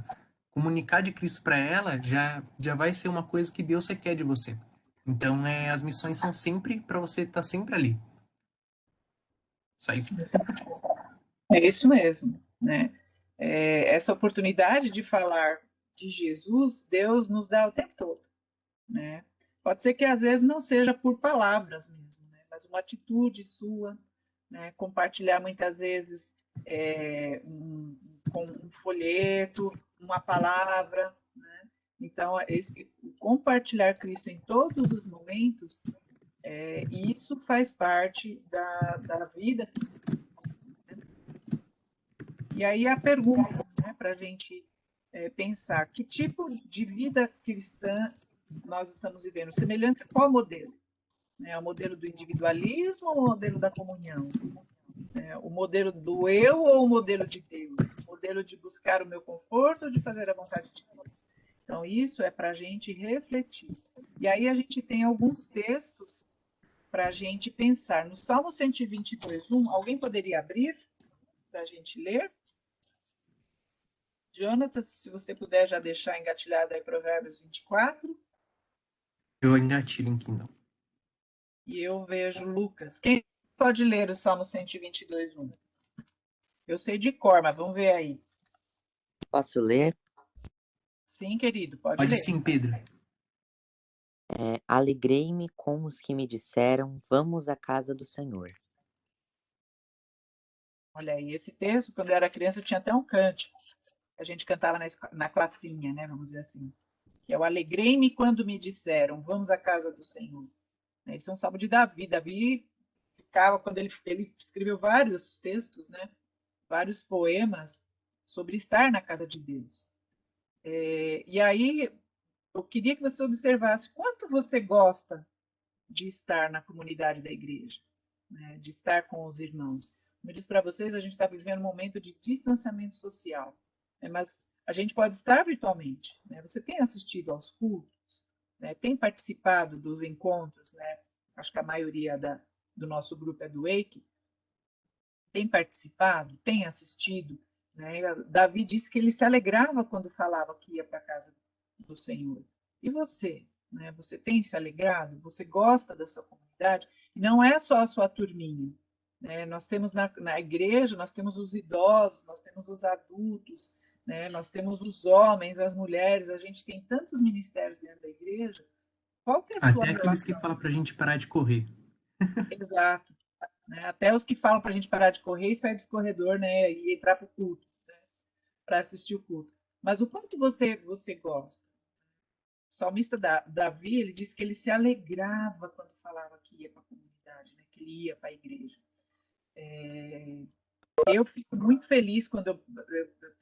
Speaker 2: comunicar de Cristo para ela, já vai ser uma coisa que Deus requer de você. Então, as missões são sempre para você estar sempre ali. Só isso.
Speaker 1: É isso mesmo, né? Essa oportunidade de falar de Jesus, Deus nos dá o tempo todo, né? Pode ser que às vezes não seja por palavras mesmo, né? Mas uma atitude sua, né? Compartilhar muitas vezes com um folheto, uma palavra, né? Então, compartilhar Cristo em todos os momentos, isso faz parte da vida cristã. E aí a pergunta, né, para a gente pensar, que tipo de vida cristã nós estamos vivendo? Semelhante a qual modelo? O modelo do individualismo ou o modelo da comunhão? O modelo do eu ou o modelo de Deus? O modelo de buscar o meu conforto ou de fazer a vontade de Deus? Então, isso é para a gente refletir. E aí a gente tem alguns textos para a gente pensar. No Salmo 122:1, alguém poderia abrir para a gente ler? Jonatas, se você puder já deixar engatilhado aí Provérbios 24.
Speaker 2: Eu engatilho em Kindle.
Speaker 1: E eu vejo Lucas. Quem pode ler o Salmo 122:1? Eu sei de cor, mas vamos ver aí.
Speaker 5: Posso ler?
Speaker 1: Sim, querido, pode
Speaker 2: Pode
Speaker 1: ler.
Speaker 2: sim, Pedro.
Speaker 5: Alegrei-me com os que me disseram, vamos à casa do Senhor.
Speaker 1: Olha aí, esse texto, quando eu era criança, tinha até um cântico. A gente cantava na classinha, né? Vamos dizer assim. Que é o alegrei-me quando me disseram, vamos à casa do Senhor. Esse é um salmo de Davi. Davi ficava, quando ele escreveu vários textos, né? Vários poemas sobre estar na casa de Deus. E aí, eu queria que você observasse quanto você gosta de estar na comunidade da igreja, né? De estar com os irmãos. Como eu disse para vocês, a gente está vivendo um momento de distanciamento social, né? Mas a gente pode estar virtualmente, né? Você tem assistido aos cultos, né? Tem participado dos encontros, né? Acho que a maioria do nosso grupo é do Wake, tem participado, tem assistido, né? Davi disse que ele se alegrava quando falava que ia para a casa do Senhor. E você? né? Você tem se alegrado? Você gosta da sua comunidade? E não é só a sua turminha, né? Nós temos na igreja, nós temos os idosos, nós temos os adultos, né? Nós temos os homens, as mulheres, a gente tem tantos ministérios dentro da igreja. Qual que é a sua
Speaker 2: Até aqueles que
Speaker 1: relação?
Speaker 2: falam pra gente parar de correr.
Speaker 1: Exato, né? Até os que falam para a gente parar de correr e sair do corredor, né? E entrar para o culto, para assistir o culto. Mas o quanto você gosta? O salmista Davi, ele disse que ele se alegrava quando falava que ia para a comunidade, né? Que ele ia para a igreja. Eu fico muito feliz quando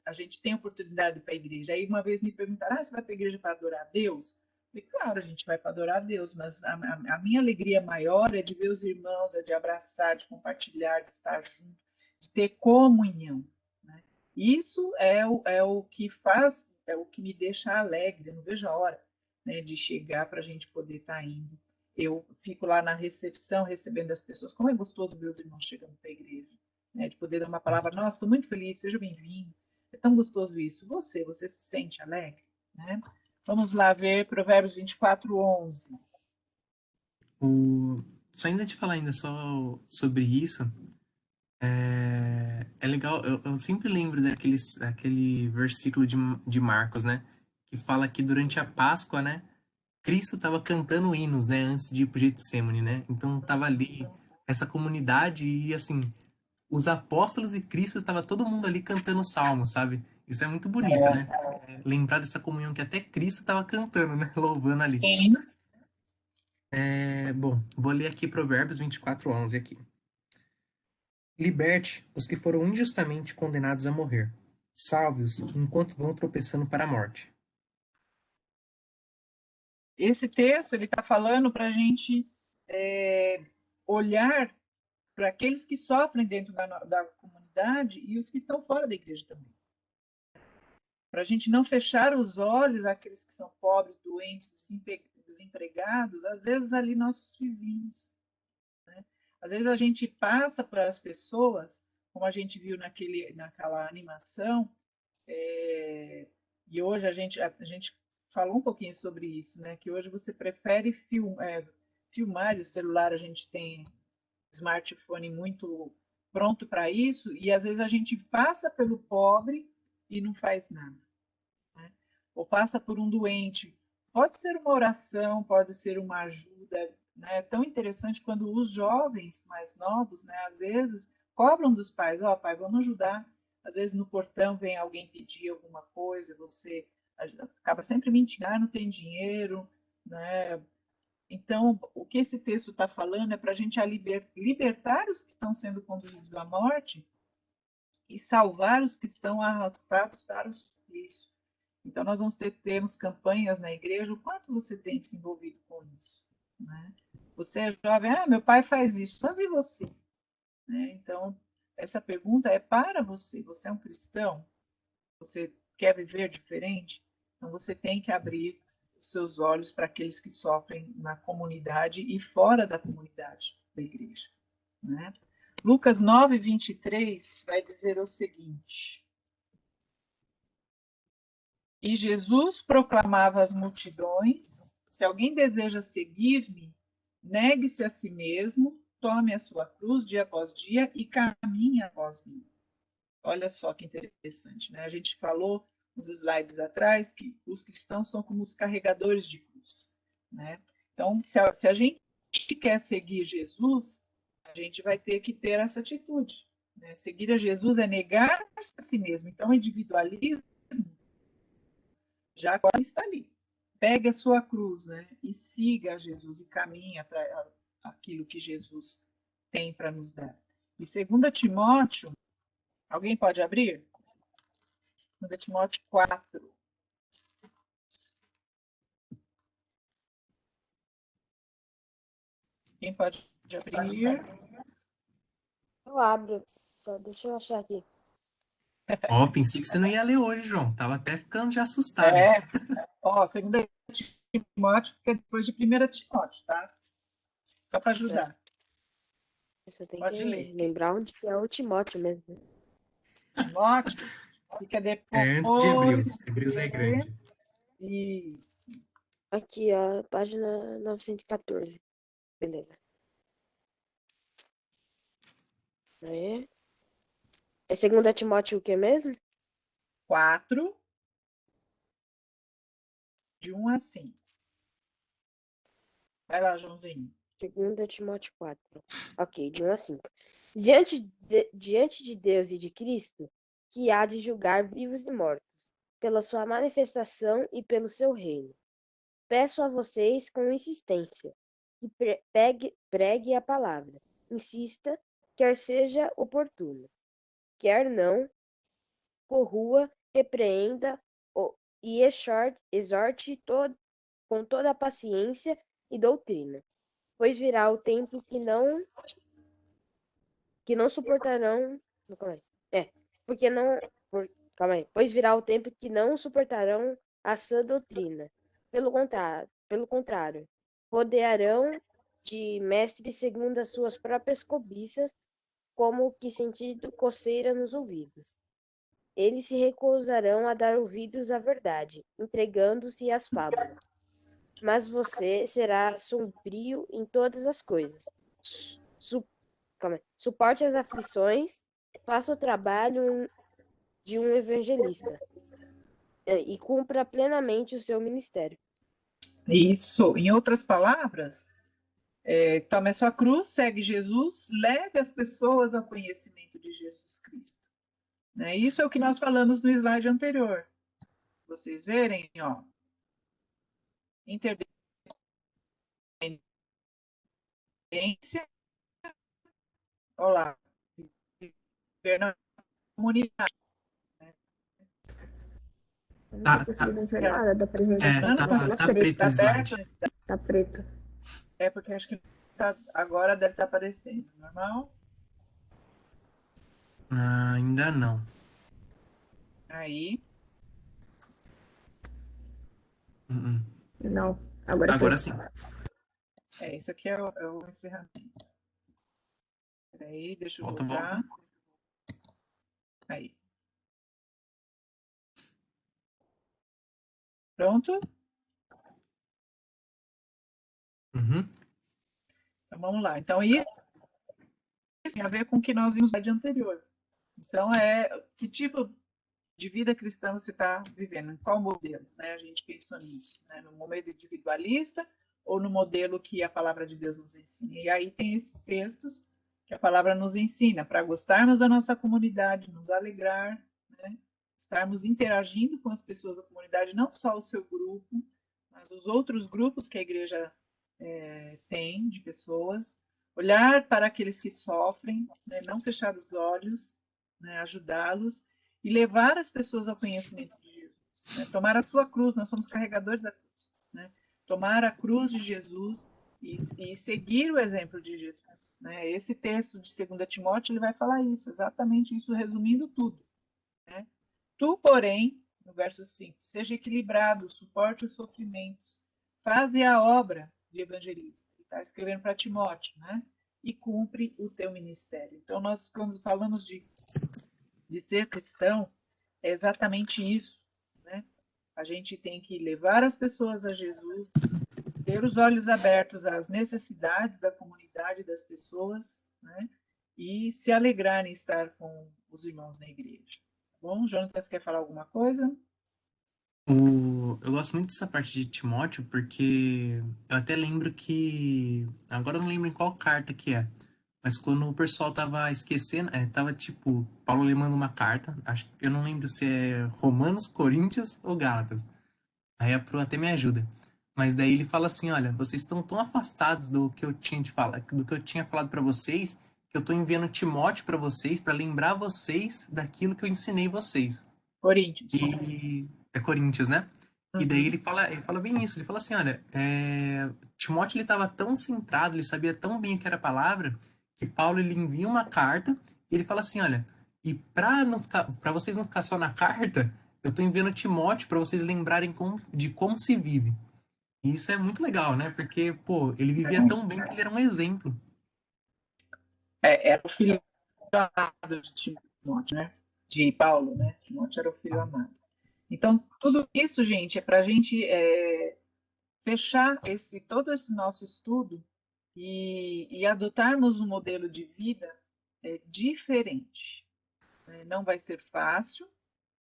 Speaker 1: a gente tem a oportunidade de ir para a igreja. Aí uma vez me perguntaram, você vai para a igreja para adorar a Deus? Eu falei, claro, a gente vai para adorar a Deus, mas a minha alegria maior é de ver os irmãos, é de abraçar, de compartilhar, de estar junto, de ter comunhão. Né? Isso é o que faz, é o que me deixa alegre, eu não vejo a hora, né, de chegar para a gente poder estar indo. Eu fico lá na recepção, recebendo as pessoas. Como é gostoso ver os irmãos chegando para a igreja. Né, de poder dar uma palavra, nossa, estou muito feliz, seja bem-vindo. É tão gostoso isso. Você se sente alegre? Né? Vamos lá ver Provérbios 24:11.
Speaker 2: Só ainda te falar ainda só sobre isso, é legal, eu sempre lembro daquele versículo de Marcos, né? Que fala que durante a Páscoa, né? Cristo estava cantando hinos, né? Antes de ir pro Getsemane, né? Então tava ali essa comunidade e, assim, os apóstolos e Cristo, estava todo mundo ali cantando salmos, sabe? Isso é muito bonito, né? Lembrar dessa comunhão que até Cristo estava cantando, né? Louvando ali.
Speaker 1: Sim.
Speaker 2: Bom, vou ler aqui Provérbios 24:11 aqui. Liberte os que foram injustamente condenados a morrer. Salve-os enquanto vão tropeçando para a morte.
Speaker 1: Esse texto ele está falando para a gente olhar para aqueles que sofrem dentro da comunidade e os que estão fora da igreja também. Para a gente não fechar os olhos àqueles que são pobres, doentes, desempregados, às vezes ali nossos vizinhos. Né? Às vezes a gente passa para as pessoas, como a gente viu naquela animação, e hoje a gente falou um pouquinho sobre isso, né? Que hoje você prefere filmar, e o celular a gente tem smartphone muito pronto para isso, e às vezes a gente passa pelo pobre e não faz nada. Né? Ou passa por um doente. Pode ser uma oração, pode ser uma ajuda. Né? É tão interessante quando os jovens mais novos, né, às vezes, cobram dos pais, ó, pai, vamos ajudar. Às vezes no portão vem alguém pedir alguma coisa, você acaba sempre mentindo, não tem dinheiro, né? Então, o que esse texto está falando é para a gente libertar os que estão sendo conduzidos à morte e salvar os que estão arrastados para o suplício. Então, nós temos campanhas na igreja. O quanto você tem se envolvido com isso? Né? Você é jovem, meu pai faz isso, mas e você? Né? Então, essa pergunta é para você. Você é um cristão? Você quer viver diferente? Então, você tem que abrir os seus olhos para aqueles que sofrem na comunidade e fora da comunidade da igreja. Né? Lucas 9:23 vai dizer o seguinte: E Jesus proclamava às multidões: se alguém deseja seguir-me, negue-se a si mesmo, tome a sua cruz dia após dia e caminhe após mim. Olha só que interessante, né? A gente falou nos slides atrás que os cristãos são como os carregadores de cruz, né? Então, se a gente quer seguir Jesus, a gente vai ter que ter essa atitude. Né? Seguir a Jesus é negar-se a si mesmo. Então, o individualismo já agora está ali. Pegue a sua cruz, né? E siga a Jesus e caminha para aquilo que Jesus tem para nos dar. E 2 Timóteo, alguém pode abrir? 2 Timóteo 4. Quem pode abrir?
Speaker 4: Eu abro. Só deixa eu achar aqui.
Speaker 2: Ó, pensei que você não ia ler hoje, João. Tava até ficando já assustado.
Speaker 1: 2 Timóteo fica depois de 1 Timóteo, tá? Só para ajudar.
Speaker 4: Você tem
Speaker 1: Pode
Speaker 4: que
Speaker 1: ler.
Speaker 4: lembrar onde que é o Timóteo mesmo.
Speaker 1: Timóteo fica depois.
Speaker 2: Antes de Hebreus. Hebreus é grande.
Speaker 1: Isso.
Speaker 4: Aqui, ó, página 914. Beleza. Aí. É 2 Timóteo o quê mesmo?
Speaker 1: 4, de 1 a 5. Vai lá, Joãozinho.
Speaker 4: 2 Timóteo 4. Ok, de 1 a 5. Diante de Deus e de Cristo, que há de julgar vivos e mortos, pela sua manifestação e pelo seu reino. Peço a vocês com insistência que pregue a palavra. Insista, quer seja oportuno, quer não, corrua, repreenda e exorte com toda a paciência e doutrina. Pois virá o tempo que não suportarão. Calma aí. Porque não. Calma aí. Pois virá o tempo que não suportarão a sã doutrina. Pelo contrário, rodearão de mestres segundo as suas próprias cobiças, como que sentindo coceira nos ouvidos. Eles se recusarão a dar ouvidos à verdade, entregando-se às fábulas. Mas você será sombrio em todas as coisas. Suporte as aflições, faça o trabalho de um evangelista e cumpra plenamente o seu ministério.
Speaker 1: Isso. Em outras palavras, tome a sua cruz, segue Jesus, leve as pessoas ao conhecimento de Jesus Cristo. Né? Isso é o que nós falamos no slide anterior. Se vocês verem, ó, interdependência, olha lá, viver na comunidade.
Speaker 3: Eu não
Speaker 2: Tá,
Speaker 3: tô
Speaker 2: tá,
Speaker 3: conseguindo enxergar nada da apresentação.
Speaker 1: Tá
Speaker 2: tá preto o slide.
Speaker 3: Tá preto.
Speaker 1: É porque acho que agora deve estar aparecendo. Normal?
Speaker 2: Ainda não.
Speaker 1: Aí.
Speaker 2: Uh-uh.
Speaker 3: Não, agora
Speaker 2: Agora
Speaker 3: foi.
Speaker 2: sim.
Speaker 1: Isso aqui é o encerramento. Peraí, deixa eu
Speaker 2: Volta.
Speaker 1: voltar. Aí. Pronto?
Speaker 2: Uhum.
Speaker 1: Então vamos lá. Então, isso tem a ver com o que nós vimos no slide anterior. Então, que tipo de vida cristã você está vivendo? Em qual modelo? Né? A gente pensou nisso. Né? No modelo individualista ou no modelo que a palavra de Deus nos ensina? E aí tem esses textos que a palavra nos ensina para gostarmos da nossa comunidade, nos alegrar, né? Estarmos interagindo com as pessoas da comunidade, não só o seu grupo, mas os outros grupos que a igreja tem de pessoas, olhar para aqueles que sofrem, né? Não fechar os olhos, né? Ajudá-los e levar as pessoas ao conhecimento de Jesus. Né? Tomar a sua cruz, nós somos carregadores da cruz. Né? Tomar a cruz de Jesus e seguir o exemplo de Jesus. Né? Esse texto de 2 Timóteo ele vai falar isso, exatamente isso, resumindo tudo. Né? Tu, porém, no verso 5, seja equilibrado, suporte os sofrimentos, faze a obra de evangelista. Está escrevendo para Timóteo, né? E cumpre o teu ministério. Então, nós, quando falamos de ser cristão, é exatamente isso. Né? A gente tem que levar as pessoas a Jesus, ter os olhos abertos às necessidades da comunidade, das pessoas, né? E se alegrar em estar com os irmãos na igreja. Bom, Jonatas, quer falar alguma coisa?
Speaker 2: Eu gosto muito dessa parte de Timóteo, porque eu até lembro que. Agora eu não lembro em qual carta que é. Mas quando o pessoal tava esquecendo, tava tipo, Paulo lhe manda uma carta, eu não lembro se é Romanos, Coríntios ou Gálatas. Aí a Pro até me ajuda. Mas daí ele fala assim, olha, vocês estão tão afastados do que eu tinha de falar, do que eu tinha falado para vocês, que eu tô enviando Timóteo para vocês, para lembrar vocês daquilo que eu ensinei vocês.
Speaker 1: Coríntios.
Speaker 2: E é Coríntios, né? E daí
Speaker 1: Uhum.
Speaker 2: ele fala bem isso, ele fala assim, olha, Timóteo ele estava tão centrado, ele sabia tão bem o que era a palavra, que Paulo ele envia uma carta e ele fala assim, olha, e para vocês não ficar só na carta, eu tô enviando Timóteo para vocês lembrarem de como se vive. E isso é muito legal, né? Porque, pô, ele vivia tão bem que ele era um exemplo.
Speaker 1: Era o filho amado de Timóteo, né? De Paulo, né? Timóteo era o filho amado. Então, tudo isso, gente, é para a gente fechar todo esse nosso estudo e adotarmos um modelo de vida diferente. Não vai ser fácil,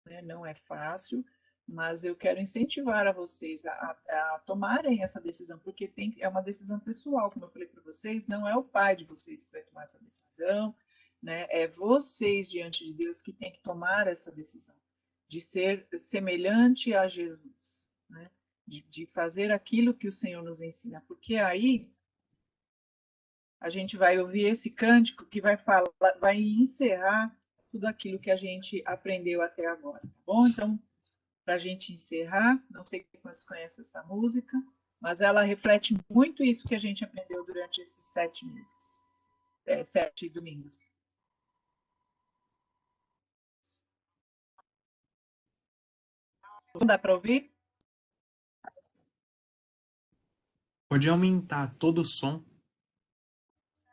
Speaker 1: né? Não é fácil, mas eu quero incentivar a vocês a tomarem essa decisão, porque é uma decisão pessoal, como eu falei para vocês, não é o pai de vocês que vai tomar essa decisão, né? É vocês diante de Deus que tem que tomar essa decisão de ser semelhante a Jesus, né? De fazer aquilo que o Senhor nos ensina, porque aí a gente vai ouvir esse cântico que vai falar, vai encerrar tudo aquilo que a gente aprendeu até agora, tá bom? Então, para a gente encerrar, não sei quantos conhecem essa música, mas ela reflete muito isso que a gente aprendeu durante esses 7 meses, 7 domingos. Não dá para ouvir?
Speaker 2: Pode aumentar todo o som.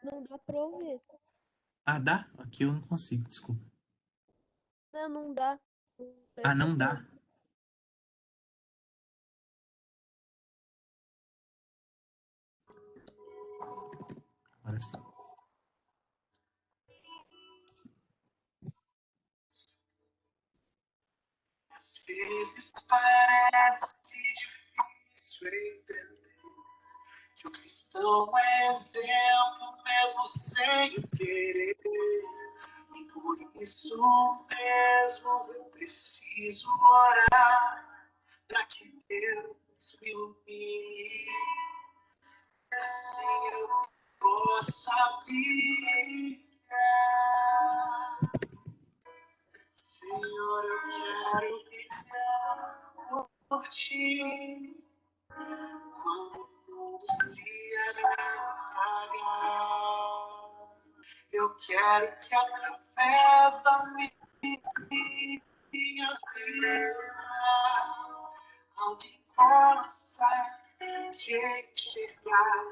Speaker 4: Não dá pra ouvir.
Speaker 2: Ah, dá? Aqui eu não consigo, desculpa.
Speaker 4: Não, não dá.
Speaker 2: Ah, não dá? Agora sim.
Speaker 7: Às vezes parece difícil entender que o cristão é exemplo mesmo sem o querer. E por isso mesmo eu preciso orar para que Deus me ilumine. Assim eu possa brilhar. Senhor, eu quero brilhar por ti. Quando o mundo se apagar, eu quero que através da minha vida alguém possa te enxergar.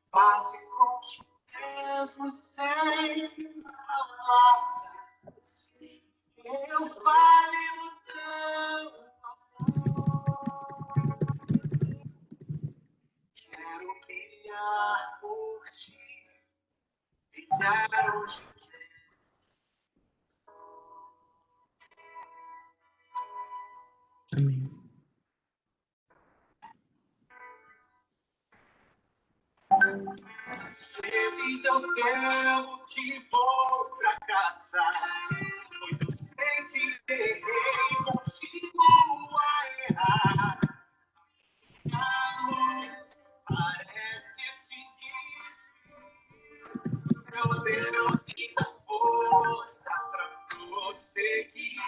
Speaker 7: Faça com que mesmo sem palavras eu fale do teu amor. Quero brilhar por ti, brilhar onde quer.
Speaker 2: Amém.
Speaker 7: Às vezes eu temo que vou fracassar, pois eu sei que errei, continuo a errar. A luz parece extinguir. Meu Deus, me dá força pra prosseguir.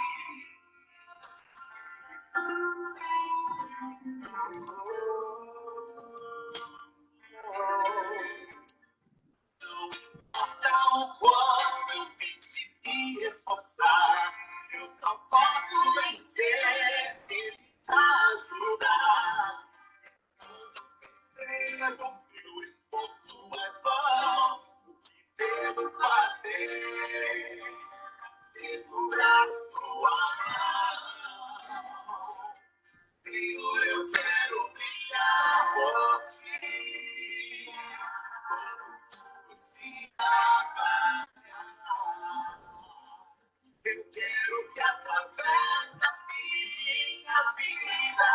Speaker 7: Não importa o quanto eu tente me esforçar, eu só posso vencer se me ajudar. Quando percebo que o esforço é vão, o que devo fazer? Segurar sua mão. Senhor, eu quero brilhar por ti. Quando se apagar, eu quero que através da minha vida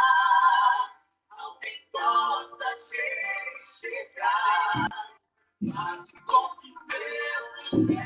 Speaker 7: alguém possa te enxergar. Mas com que mesmo sem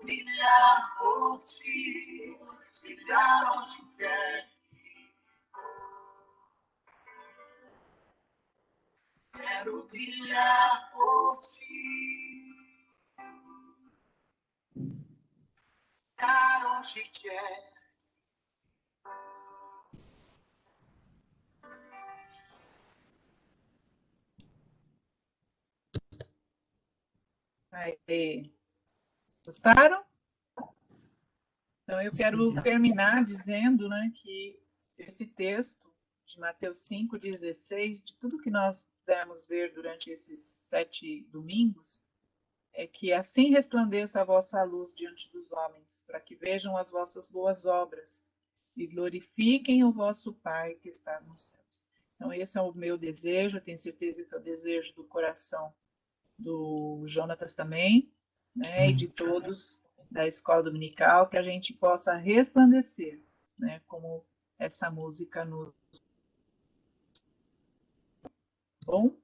Speaker 7: brilhar por ti, brilhar onde quer. Quero brilhar por ti, brilhar onde quer.
Speaker 1: Aí, gostaram? Então, eu quero terminar dizendo, né, que esse texto de Mateus 5,16, de tudo que nós pudemos ver durante esses 7 domingos, é que assim resplandeça a vossa luz diante dos homens, para que vejam as vossas boas obras e glorifiquem o vosso Pai que está nos céus. Então, esse é o meu desejo, eu tenho certeza que é o desejo do coração do Jonatas também, né, e de todos da escola dominical, que a gente possa resplandecer, né, como essa música nos. Bom,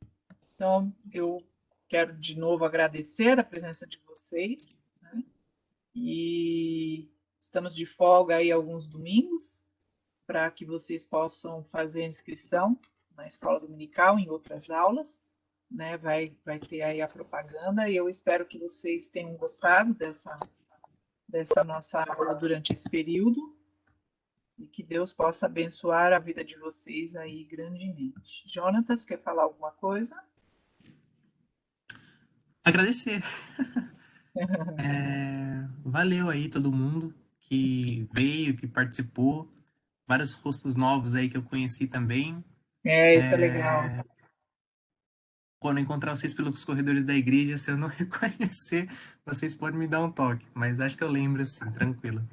Speaker 1: então eu quero de novo agradecer a presença de vocês, né, e estamos de folga aí alguns domingos para que vocês possam fazer a inscrição na escola dominical em outras aulas, né? Vai ter aí a propaganda e eu espero que vocês tenham gostado dessa nossa aula durante esse período e que Deus possa abençoar a vida de vocês aí grandemente. Jonatas, quer falar alguma coisa?
Speaker 2: Agradecer. Valeu aí todo mundo que veio, que participou. Vários rostos novos aí que eu conheci também.
Speaker 1: Isso é legal.
Speaker 2: Quando encontrar vocês pelos corredores da igreja, se eu não reconhecer, vocês podem me dar um toque. Mas acho que eu lembro assim, tranquilo.